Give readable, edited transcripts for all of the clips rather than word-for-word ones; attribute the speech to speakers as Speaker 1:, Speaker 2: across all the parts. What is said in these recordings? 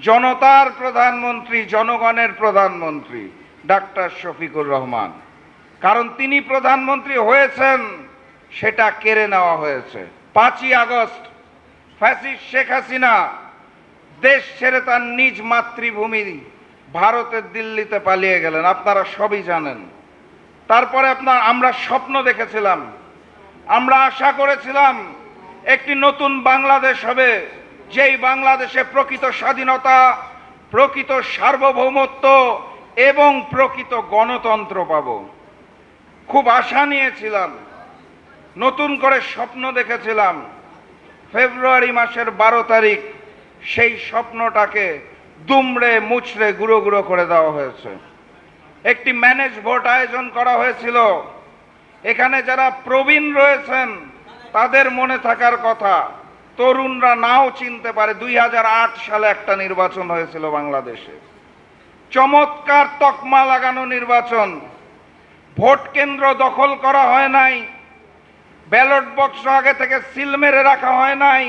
Speaker 1: জনতার প্রধানমন্ত্রী, জনগণের প্রধানমন্ত্রী ডাক্তার শফিকুর রহমান। কারণ তিনি প্রধানমন্ত্রী হয়েছেন সেটা কেড়ে নেওয়া হয়েছে। 5ই আগস্ট ফ্যাসিস্ট শেখ হাসিনা দেশ ছেড়ে তার নিজ মাতৃভূমি ভারতের দিল্লিতে পালিয়ে গেলেন, আপনারা সবই জানেন। তারপরে আমরা স্বপ্ন দেখেছিলাম, আমরা আশা করেছিলাম একটি নতুন বাংলাদেশ হবে, যেই বাংলাদেশে প্রকৃত স্বাধীনতা, প্রকৃত সার্বভৌমত্ব এবং প্রকৃত গণতন্ত্র পাব। খুব আশা নিয়েছিলাম, নতুন করে স্বপ্ন দেখেছিলাম। ফেব্রুয়ারি মাসের 12 তারিখ সেই স্বপ্নটাকে দুমড়ে মুচড়ে গুঁড়ো গুঁড়ো করে দেওয়া হয়েছে। একটি ম্যানেজ ভোট আয়োজন করা হয়েছিল। এখানে যারা প্রবীণ রয়েছেন তাদের মনে থাকার কথা, তরুণরা নাও চিনতে পারে, 2008 সালে একটা নির্বাচন হয়েছিল বাংলাদেশে। চমৎকার তকমা লাগানো নির্বাচন। ভোট কেন্দ্র দখল করা হয় নাই, ব্যালট বক্স আগে থেকে সিল মেরে রাখা হয় নাই,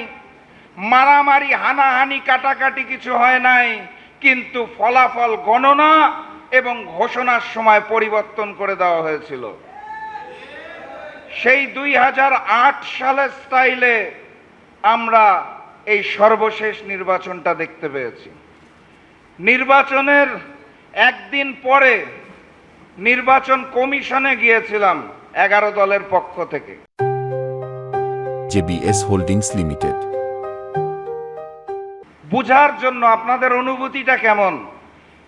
Speaker 1: মারামারি হানাহানি কাটাকাটি কিছু হয় নাই, কিন্তু ফলাফল গণনা এবং ঘোষণার সময় পরিবর্তন করে দেওয়া হয়েছিল। সেই 2008 সালের স্টাইলে আমরা এই সর্বশেষ নির্বাচনটা দেখতে পেয়েছি। নির্বাচনের একদিন পরে নির্বাচন কমিশনে গিয়েছিলাম 11 দলের পক্ষ থেকে।
Speaker 2: JBS holdings limited.
Speaker 1: বুঝার জন্য আপনাদের অনুভূতিটা কেমন।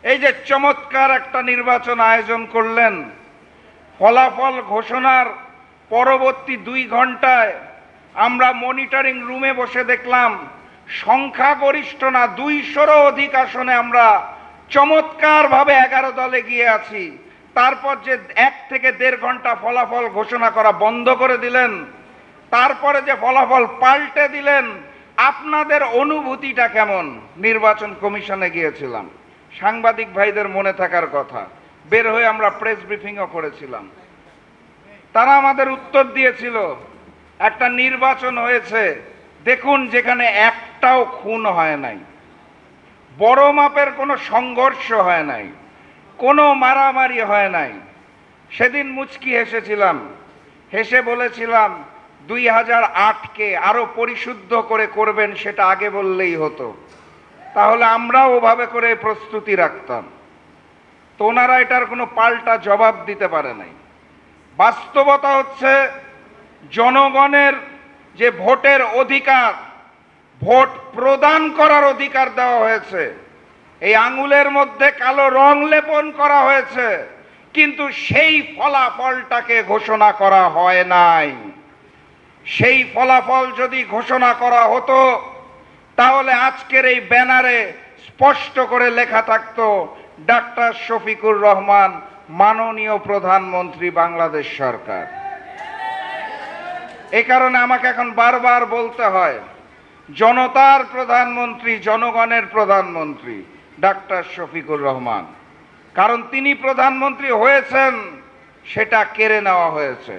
Speaker 1: এই যে চমৎকার একটা নির্বাচন আয়োজন করলেন, ফলাফল ঘোষণার পরবর্তী 2 ঘন্টায় আমরা মনিটরিং রুমে বসে দেখলাম সংখ্যাগরিষ্ঠ না 200রও অধিক আসনে আমরা চমৎকারভাবে 11 দলে গিয়ে আছি। তারপর যে 1 থেকে 1.5 ঘন্টা ফলাফল ঘোষণা করা বন্ধ করে দিলেন, তারপরে যে ফলাফল পাল্টে দিলেন, আপনাদের অনুভূতিটা কেমন? নির্বাচন কমিশনে গিয়েছিলাম, সাংবাদিক ভাইদের মনে থাকার কথা, বের হয়ে আমরা প্রেস ব্রিফিংও করেছিলাম। তারা আমাদের উত্তর দিয়েছিল, একটা নির্বাচন হয়েছে, দেখুন যেখানে একটাও খুন হয় নাই, বড় মাপের কোনো সংঘর্ষ হয় নাই, কোনো মারামারি হয় নাই। সেদিন মুচকি হেসেছিলাম, হেসে বলেছিলাম 2008কে আরো পরিশুদ্ধ করে করবেন, সেটা আগে বললেই হতো, তাহলে আমরাও ওভাবে করে প্রস্তুতি রাখতাম। তো ওনারা এটার কোনো পাল্টা জবাব দিতে পারে নাই। বাস্তবতা হচ্ছে জনগণের যে ভোটের অধিকার, ভোট প্রদান করার অধিকার দেওয়া হয়েছে, এই আঙুলের মধ্যে কালো রং লেপন করা হয়েছে, কিন্তু সেই ফলাফলটাকে ঘোষণা করা হয় নাই। সেই ফলাফল যদি ঘোষণা করা হতো তাহলে আজকের এই ব্যানারে স্পষ্ট করে লেখা থাকতো ডাক্তার শফিকুর রহমান, মাননীয় প্রধানমন্ত্রী, বাংলাদেশ সরকার। এই কারণে আমাকে এখন বারবার বলতে হয়, জনতার প্রধানমন্ত্রী, জনগণের প্রধানমন্ত্রী ডাক্তার শফিকুর রহমান। কারণ তিনি প্রধানমন্ত্রী হয়েছেন সেটা কেড়ে নেওয়া হয়েছে।